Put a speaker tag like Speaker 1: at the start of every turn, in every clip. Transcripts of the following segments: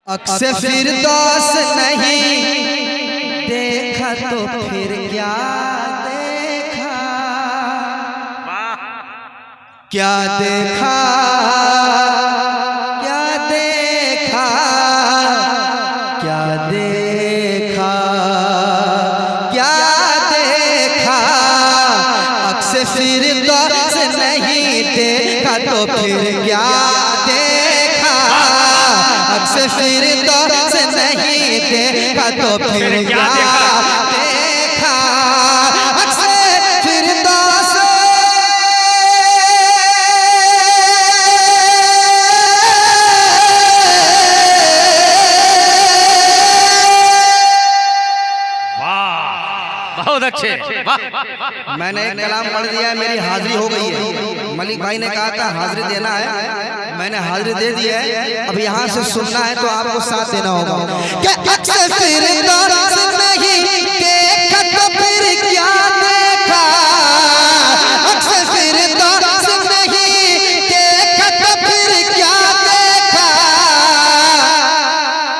Speaker 1: अक्से फिरदौस नहीं देखा तो फिर क्या देखा, क्या देखा, क्या देखा, क्या देखा, क्या देखा। अक्से फिरदौस नहीं देखा तो फिर क्या देखा, अक्से फिरदौस नहीं देखा तो फिर क्या देखा। अक्से फिरदौस
Speaker 2: बहुत अच्छे।
Speaker 1: मैंने एक कलाम पढ़ दिया है, मेरी हाजिरी हो गई है। मलिक भाई ने कहा था हाजिरी देना है, मैंने हाजिरी दे दी है। अब यहाँ से सुनना है तो आपको साथ देना होगा। कि अक्से फिरदौस नहीं देखा तो फिर क्या देखा, अक्से फिरदौस नहीं देखा तो फिर क्या देखा।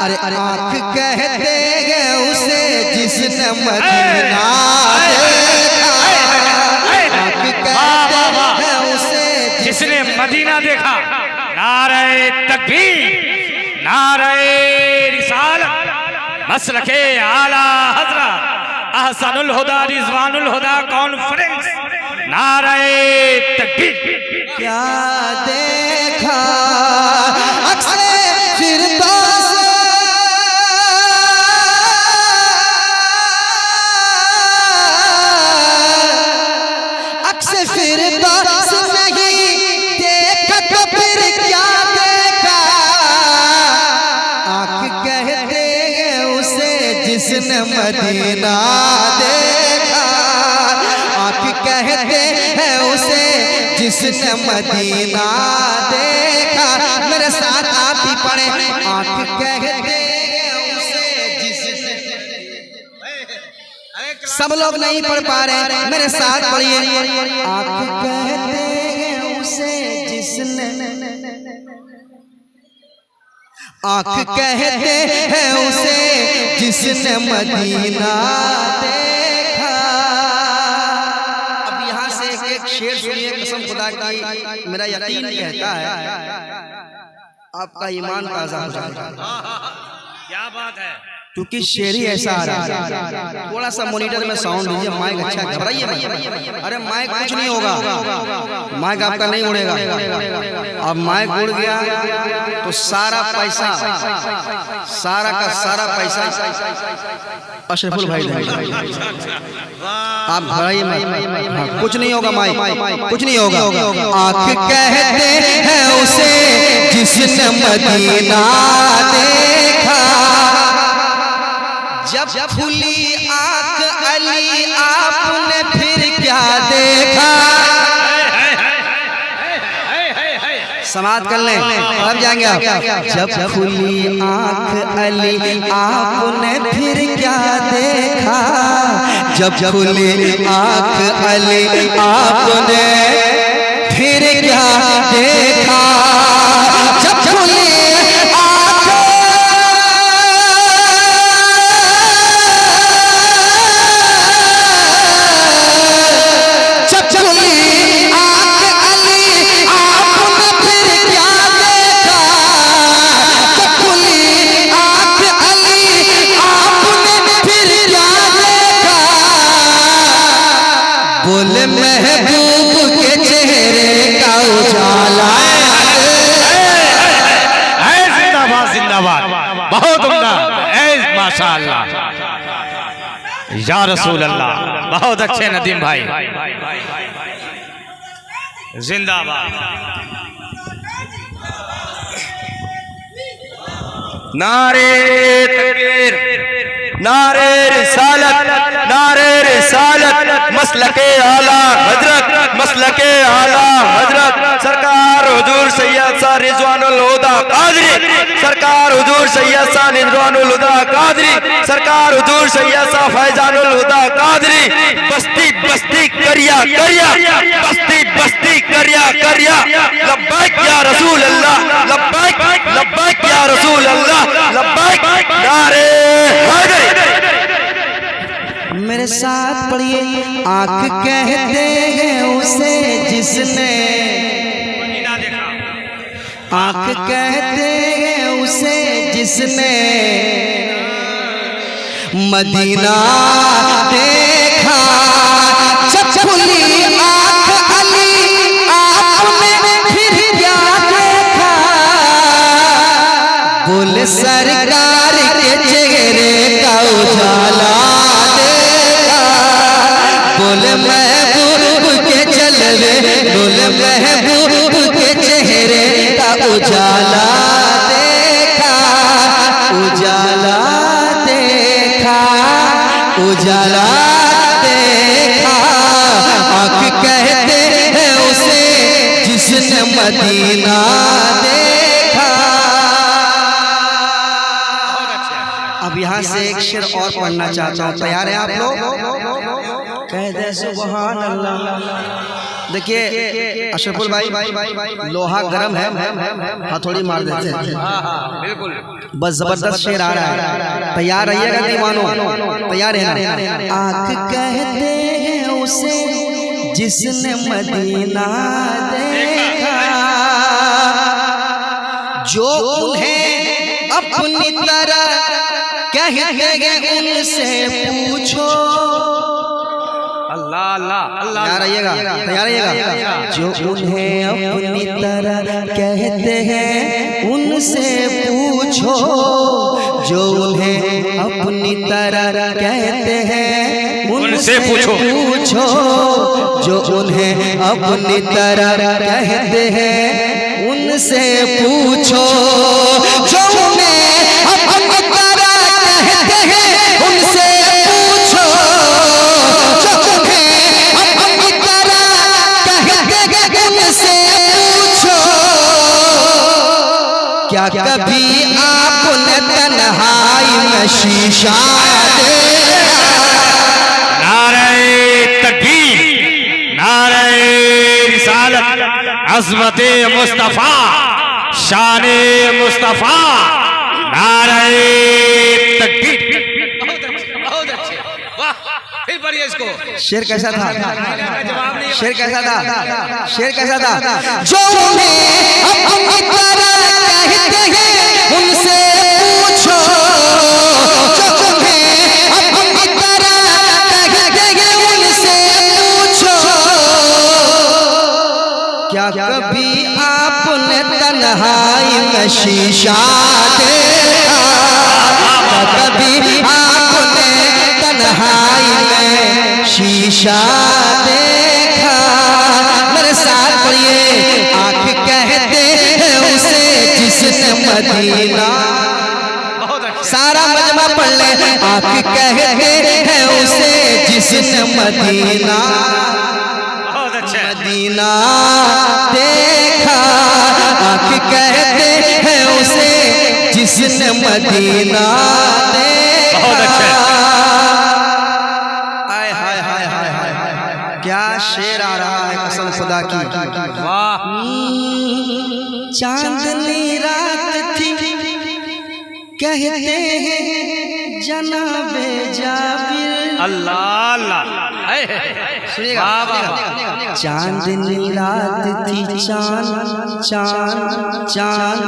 Speaker 1: अरे आँख कहते हैं उसे जिसने मदीना देखा, आँख कहते हैं उसे
Speaker 2: जिसने मदीना देखा। नारे तकबीर, नारे रिसालत, मसलके आला हजरत अहसनुल हुदा रिजवानुल हुदा कॉन्फ्रेंस। नारे तकबीर।
Speaker 1: क्या देखा अक्से फिरदौस, अक्से फिरदौस नहीं देखा तो फिर क्या देखा। आँख कहते हैं उसे जिसने मदीना देखा, आँख कहते हैं उसे जिसने मदीना देखा। मेरे साथ आप भी पढ़े, आँख कहते हैं उसे जिसने, सब लोग नहीं पढ़ पा रहे, मेरे साथ पढ़िए। आँख कहते हैं उसे जिसने, आँख कहते हैं उसे जिसने मदीना देखा। अब यहाँ से एक शेर सुनिए, कसम खुदा की मेरा यकीन कहता है आपका ईमान ताजा हो जाएगा।
Speaker 2: क्या बात है।
Speaker 1: क्योंकि शेर ही ऐसा आ रहा है। थोड़ा सा मॉनिटर में साउंड दीजिए, माइक अच्छा, घबराइए मत। अरे माइक कुछ नहीं होगा, माइक आपका नहीं उड़ेगा। अब माइक उड़ गया तो सारा पैसा, सारा का सारा पैसा अशरफुल भाई देंगे। आप घबराइए मत, कुछ नहीं होगा, माइक कुछ नहीं होगा। आँख कहते हैं उसे जिसने मदीना देखा, जब खुली आँख अली आपने फिर क्या देखा। समाप्त कर लें, अब जाएंगे आप। जब खुली आँख अली आपने फिर क्या देखा, जब खुली आँख अली आपने फिर क्या देखा। जब खुली बोले महबूब के चेहरे का उजाला,
Speaker 2: जिंदाबाद जिंदाबाद, बहुत उम्दा, माशाअल्लाह, या रसूल अल्लाह। बहुत अच्छे नदीम भाई, जिंदाबाद।
Speaker 3: नारे तकबीर, नारे रिसालत, नारे रिसालत, मसलके आला हजरत, मसलके आला हजरत सरकार हुजूर सैयद सा रिजवानुल हुदा कादरी, सरकार हुजूर सैयद सा रिजवानुल हुदा कादरी, सरकार हुजूर सैयद सा फैजानुल हुदा कादरी। बस्ती बस्ती करिया करिया, बस्ती बस्ती करिया करिया। लब्बैक या रसूल अल्लाह, लब्बैक लब्बैक या रसूल अल्लाह।
Speaker 1: साथ पढ़िए। आंख कहते हैं उसे जिसने, आंख कहते हैं उसे जिसने मदीना देखा। जब खुली आंख अली आपने फिर क्या देखा? बोले सरकार के चेहरे का उजाला देखा। बोले महबूब के जलवे, बोले महबूब के चेहरे का उजाला देखा। उजाला देखा, उजाला देखा। आंख कहते हैं उसे जिसने मदीना देखा। अब यहाँ से एक शेर और पढ़ना चाहता हूँ, तैयार है आप लोग? कह दे सुभान अल्लाह। देखिए अशरफुल भाई, लोहा गरम है, हथौड़ी मार देते हैं।
Speaker 2: बिल्कुल,
Speaker 1: बस जबरदस्त शेर आ रहा है, तैयार रहिएगा दीवानों, तैयार है ना? आंख कहते हैं उसे जिसने मदीना देखा, जो उन्हें अपनी तरह कहते हैं उनसे पूछो।
Speaker 2: अल्लाह अल्लाह अल्लाह,
Speaker 1: तैयार रहिएगा, तैयार रहिएगा। जो उन्हें अपनी तरह कहते हैं उनसे पूछो। जो उन्हें अपनी तरह कहते हैं उनसे पूछो। जो उन्हें अपनी तरह कहते हैं उनसे पूछो। जो उन्हें अपनी तरह कहते हैं उनसे पूछो। क्या कभी आपने तन्हाई में शीशा देखा?
Speaker 2: नारे तकबीर, नारे रिसालत, अज़मते मुस्तफा, शाने मुस्तफा, नारे तकबीर। बहुत अच्छे, वाह, फिर पढ़िए इसको।
Speaker 1: शेर कैसा था?
Speaker 2: जवाब नहीं,
Speaker 1: शेर कैसा था? शेर कैसा था? जो उन्हें अपनी तरह कहते हैं उनसे पूछो। जो उन्हें अपनी तरह कहते हैं उनसे पूछो। क्या कभी आपने तन्हाई में शीशा देखा? क्या कभी आपने तन्हाई में शीशा देखा? मेरे साथ पढ़िए। आंख कहते हैं उसे जिसने मदीना, सारा मजमा पढ़ ले। आंख कहते हैं उसे जिसने मदीना, मदीना देखा। आंख कहते हैं उसे जिसने मदीना देखा।
Speaker 2: बहुत अच्छा।
Speaker 1: हाय हाय हाय हाय हाय, क्या शेर आ रहा है कसम खुदा की।
Speaker 2: वाह,
Speaker 1: चांदनी रात थी कहते हैं जनाबे जाबिर।
Speaker 2: अल्लाह अल्लाह,
Speaker 1: सुनिएगा, चांदनी रात थी, चांद चांद चांद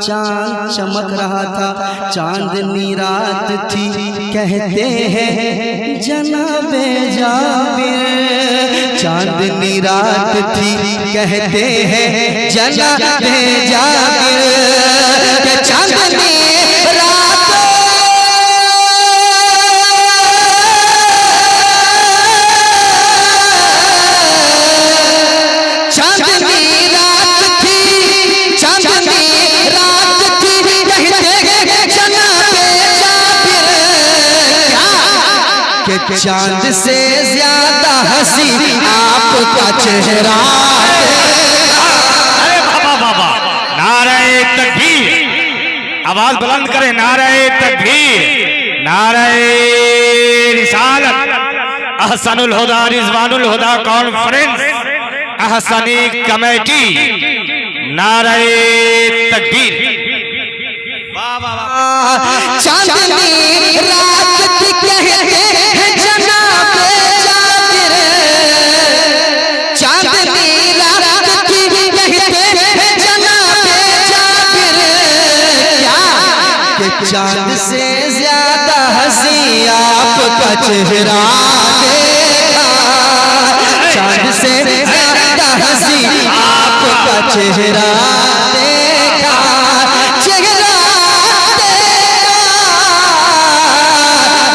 Speaker 1: चांद चमक रहा था। चांदनी रात थी कहते हैं जनाबे जाबिर। चांदनी रात थी कहते हैं जनाबे जाबिर। चांदनी चांद से ज्यादा हंसी आपका चेहरा।
Speaker 2: अरे बाबा बाबा, नारे तकबीर, आवाज बुलंद करें। नारे तकबीर, नारे रिसालत, अहसनुल हुदा रिजवानुल हुदा कॉन्फ्रेंस, अहसनी कमेटी, नारे तकबीर। चांदनी रात कहते हैं जनाब
Speaker 1: चांद से ज्यादा हंसी आपका चेहरा देखा, चांद से ज्यादा हंसी आपका चेहरा देखा, चेहरा देखा।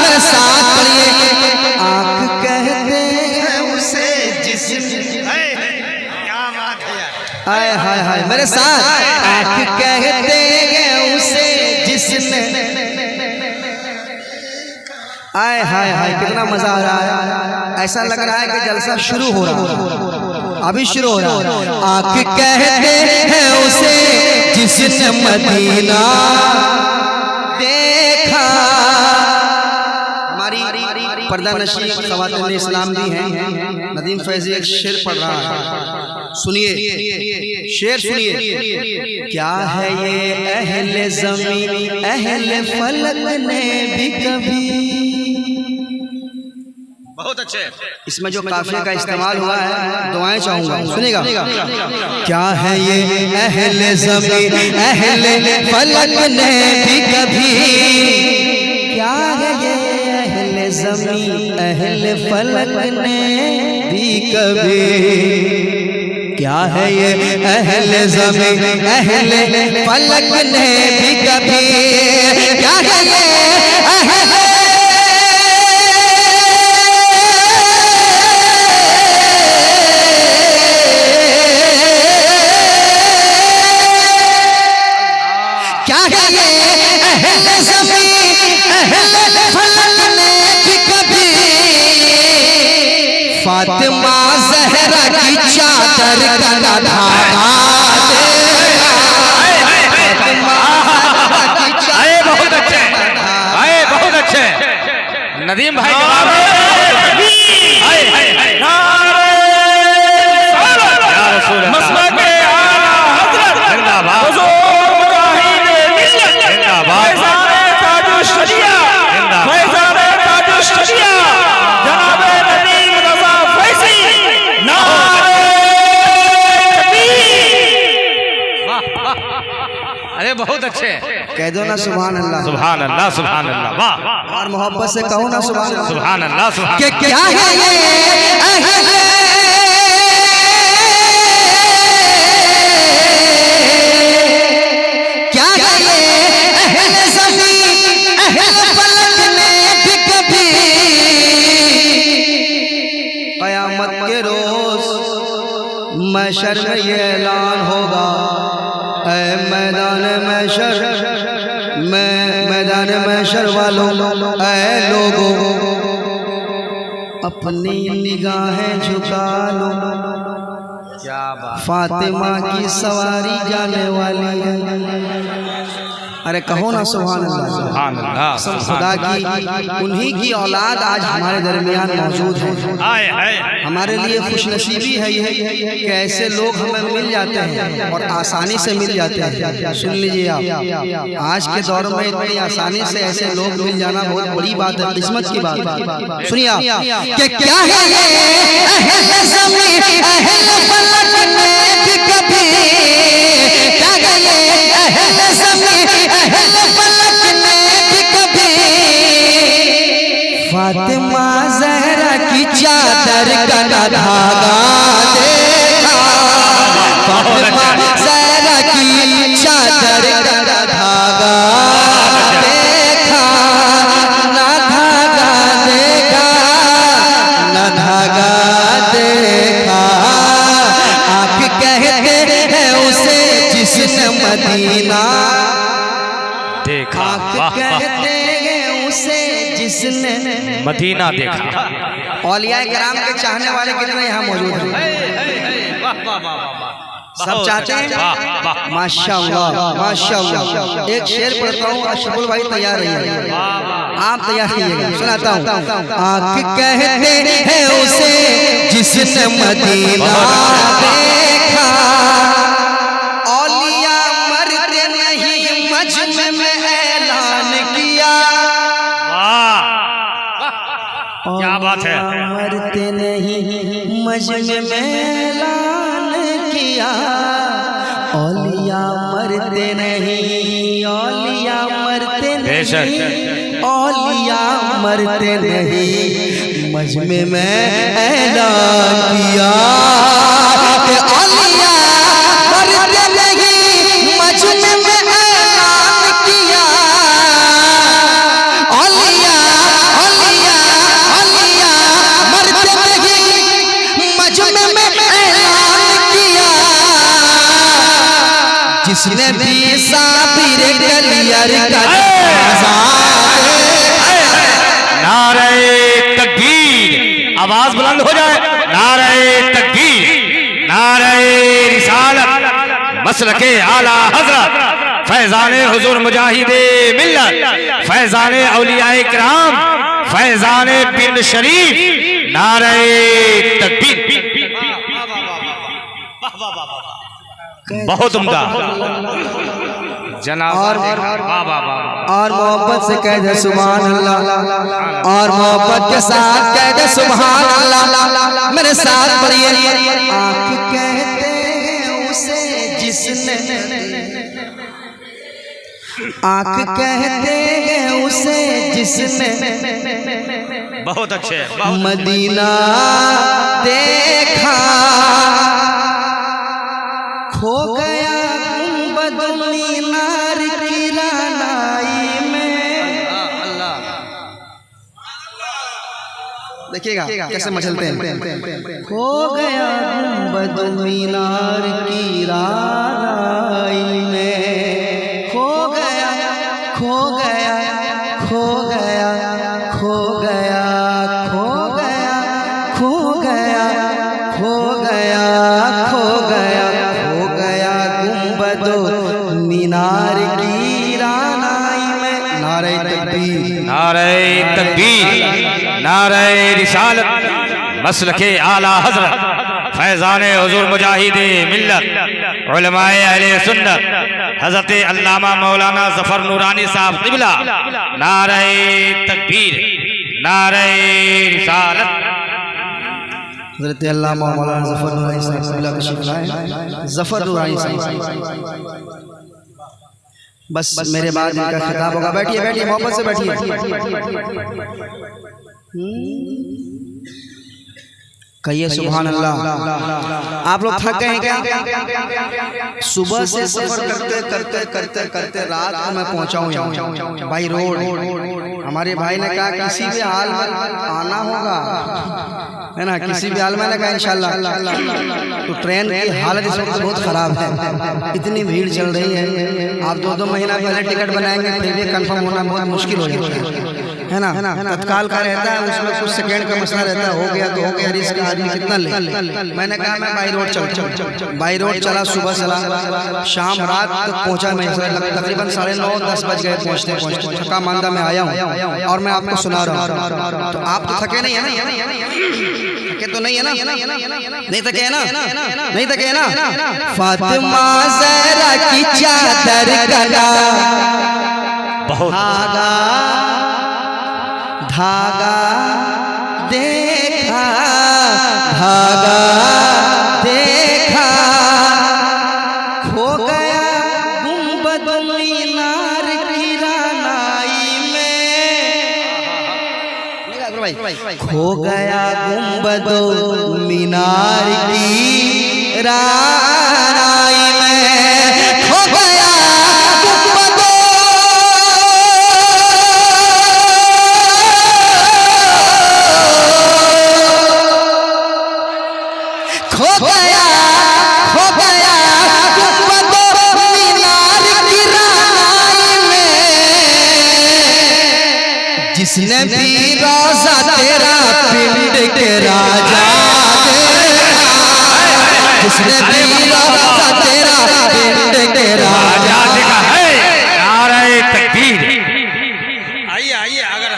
Speaker 1: मेरे साथ पढ़िए, आँख कहते हैं उसे जिसने, हाय हाय हाय, मेरे साथ, आँख कहते हैं उसे जिसने, हाय हाय हाय, कितना मजा आ रहा है। ऐसा लग रहा है कि जलसा शुरू हो रहा है, अभी शुरू हो रहा है। आँख कहते हैं उसे जिसने मदीना देखा। हमारी पर्दा नशी ख़वातीन इस्लाम भी हैं, नदीम फैज़ी एक शेर पढ़ रहा है, सुनिए शेर सुनिए। क्या है ये अहले ज़मीन अहले फलक ने भी कभी, बहुत अच्छे, इसमें जो काफिले का इस्तेमाल हुआ है दुआएं चाहूंगा, सुनिएगा। क्या है ये अहले ज़मीन अहले फलक ने भी कभी, क्या है ये अहले ज़मीन अहले फलक ने भी कभी, क्या है ये अहले ज़मीन अहले फलक ने भी कभी, क्या है ये अहले फातिमा ज़हरा की चादर का धागा
Speaker 2: आए बहुत अच्छे, आए बहुत अच्छे नदीम भाई के बारे में। अरे बहुत अच्छे,
Speaker 1: कह दो ना सुभान अल्लाह,
Speaker 2: सुभान अल्लाह, सुभान अल्लाह, वाह,
Speaker 1: और मोहब्बत से कहो ना सुभान अल्लाह,
Speaker 2: सुभान अल्लाह, सुभान।
Speaker 1: क्या है ये क्या है ये अहले ज़मीन अहले फलक ने भी कभी, क़यामत के रोज महशर में ये ऐलान होगा, ऐ मैदान महशर, मैदान महशर वालों, ऐ लोगों अपनी निगाहें झुका लो, क्या बात, फातिमा की सवारी जाने वाली है। अरे कहो ना सुभान अल्लाह,
Speaker 2: सुभान अल्लाह,
Speaker 1: खुदा की उन्हीं की औलाद आज हमारे दरमियान मौजूद है। हमारे लिए खुशनसीबी है ये कि ऐसे लोग हमें मिल जाते हैं और आसानी से मिल जाते हैं। सुन लीजिए आप, आज के दौर में इतनी आसानी से ऐसे लोग मिल जाना बहुत बड़ी बात है, किस्मत की बात है। सुनिए आप, कि क्या है ये अहले ज़मीन अहले फलक ने भी कभी, क्या है ये अहले ज़मीन अहले फलक ने भी कभी, फातिमा ज़हरा की चादर का धागा देखा, फातिमा ज़हरा की चादर का धागा देखा, ना धागा देखा, ना धागा देखा। आँख कहते हैं उसे जिसने मदीना
Speaker 2: देखा,
Speaker 1: आँख कहते हैं उसे जिसने
Speaker 2: मदीना देखा।
Speaker 1: औलिया कराम के चाहने वाले कितने यहाँ मौजूद हैं, सब चाहते हैं, माशाअल्लाह माशाअल्लाह। एक शेर पढ़ता हूँ, अशरफुल भाई तैयार रहिए, आप तैयार रहिएगा, सुनाता हूँ। आँख कहते हैं उसे जिसने मदीना देखा, औलिया मरते नहीं मजमे में ऐलान किया,
Speaker 2: क्या बात है,
Speaker 1: मरते नहीं मजमे में ऐलान किया, औलिया मरते नहीं, औलिया मरते
Speaker 2: बेशक
Speaker 1: औलिया मरते नहीं, मजमे में ऐलान किया कि औलिया मरते नहीं, मजमे में ऐलान किया। औलिया औलिया औलिया मरते नहीं, मजमे में ऐलान किया। जिसने भी साबिर कलियर का
Speaker 2: नारे तकबीर, आवाज बुलंद हो जाए। नारे तकबीर, नारे रिसालत, मसलके आला हजरत, फैजाने हुजूर मुजाहिदे मिल्लत, फैजाने औलियाए किराम, फैजाने बिन शरीफ, नारे तकबीर। बहुत उम्दा जनाब।
Speaker 1: और मोहब्बत से कह दे सुभान अल्लाह, और मोहब्बत के साथ कह दे सुभान अल्लाह। मेरे साथ पढ़िए। आँख कहते हैं उसे जिसने, आँख कहते हैं उसे जिसने
Speaker 2: बहुत अच्छे
Speaker 1: मदीना देखा। खो गया गुंबद मीनार की रानाई में। देखिएगा कैसे मचलते हैं। खो गया गुंबद मीनार की रानाई में। खो गया खो गया खो गया खो गया खो गया खो गया खो गया खो गया खो गया गुंबद मीनार की रानाई में। नारे तकबीर,
Speaker 2: नारे तकबीर, नारे रिसालत, मसलके आला हजरत, फैजाने हुजूर मुजाहिदे मिल्लत, उलमाए अहले सुन्नत, हजरत अल्लामा मौलाना जफर नूरानी साहब क़िबला। नारे तकबीर, नारे रिसालत।
Speaker 1: हज़रत अल्लामा मौलाना ज़फ़र नूरानी साहब क़िबला तशरीफ़ लाए। ज़फ़र नूरानी साहब बस मेरे बाद इनका खिताब होगा। बैठिए बैठिए, मोहब्बत से बैठिए। कहिए सुभान अल्लाह। आप लोग थक गए हैं क्या? सुबह से सफर करते करते करते करते रात को मैं पहुंचा हूं यहाँ बाई रोड। हमारे भाई ने कहा किसी भी हाल में आना होगा, है ना, किसी भी हाल में लगा इंशाल्लाह। तो ट्रेन की हालत इस वक्त बहुत खराब है, इतनी भीड़ चल रही है। आप 2-2 महीना पहले टिकट बनाएंगे फिर भी कंफर्म होना बहुत मुश्किल हो जाता है ना। तत्काल का रहता है, उसमें कुछ सेकंड का मसला रहता है। हो गया तो हो गया, रिस्क आदमी कितना ले। मैंने कहा मैं बाई रोड चल बाई रोड चला। सुबह चला, शाम रात तक पहुंचा। मैं तकरीबन 9:30-10 बज गए पहुंचते पहुंचते। थका मांदा मैं आया हूँ और मैं आपको सुना रहा हूँ। तो आप तो थके नहीं है ना? थके तो नहीं है ना? नहीं थके है ना? नहीं थके है ना? फातिमा ज़हरा की चादर गला, धागा धागा देखा, धागा देखा। खो गया गुंबद मीनार की रानाई में। खो गया गुंबद मीनार की रानाई में। खो गया गुंबद, खो गया गुंबद मीनार की रानाई में। जिसने भी रोज़ा तेरा पिंड के राजा, जिसने भी रोज़ा तेरा पिंड के राजा
Speaker 2: देखा है। नारे तकबीर। आइए आइए, अगर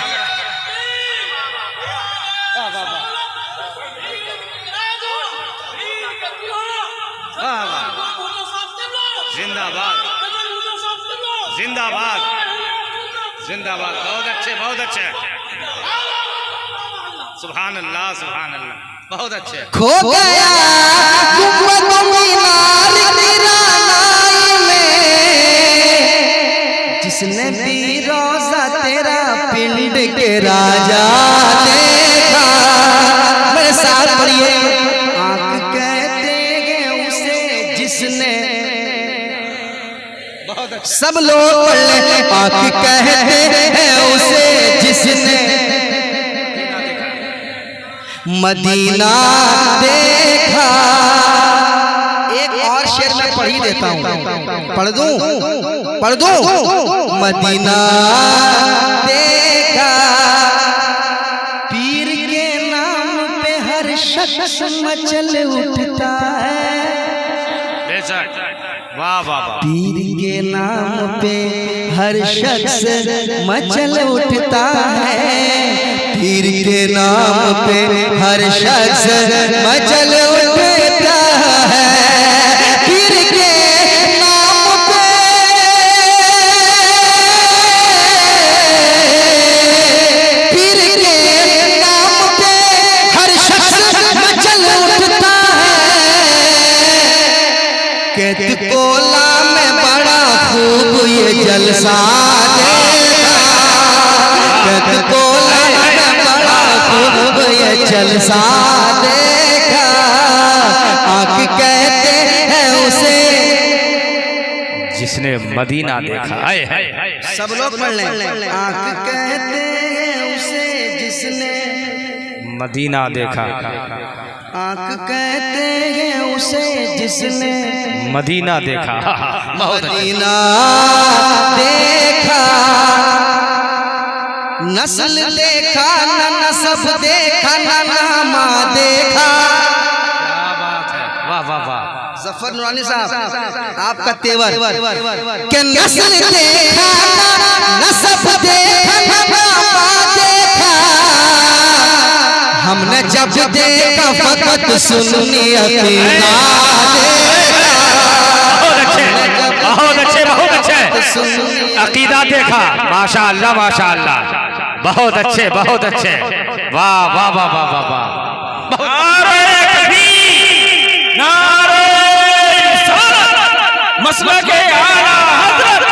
Speaker 2: जिंदाबाद जिंदाबाद जिंदाबाद। बहुत अच्छे बहुत अच्छे। सुभान अल्लाह सुभान अल्लाह, बहुत अच्छे।
Speaker 1: खो गया गुंबद मीनार की रानाई में। जिसने भी रोजा तेरा पिंड के राजा देखा, मेरे साथ पढ़िए, आंख कहते हैं उसे जिसने, सब लोग पढ़ ले, आंख कहते हैं उसे जिसने मदीना देखा। एक और शेर मैं पढ़ ही देता हूँ, पढ़ दूं मदीना देखा, पीर के नाम पे हर शख्स मचल उठता है,
Speaker 2: वाह वाह वाह,
Speaker 1: पीर के नाम पे हर शख्स मचल उठता है, पीर के नाम पे हर शख्स मचल उठता है, पीर के नाम पे, पीर के नाम पे हर शख्स मचल उठता है, कहत कोला में बड़ा खूब ये जलसा देखा, कहत कोला खूब ये जलसा देखा, आंख कहते हैं उसे
Speaker 2: जिसने मदीना देखा। आए
Speaker 1: सब लोग पढ़ लें, आंख कहते हैं उसे जिसने
Speaker 2: मदीना देखा,
Speaker 1: आंख कहते हैं उसे जिसने
Speaker 2: मदीना देखा।
Speaker 1: मदीना देखा, नस्ल देखा न नसब देखा न नामा देखा।
Speaker 2: वाह वाह वाह,
Speaker 1: जफर नूरानी साहब आपका तेवर के नस्ल देखा न नसब देखा न नामा देखा, हमने जब देखा फकत सुन्नी अकीदा
Speaker 2: बहुत अच्छे अकीदा देखा। माशाअल्लाह माशाअल्लाह, बहुत अच्छे बहुत अच्छे, वाह वाह वाह वाह वाह वाह। नारे तकबीर, नारे रिसालत, मसलके आला हज़रत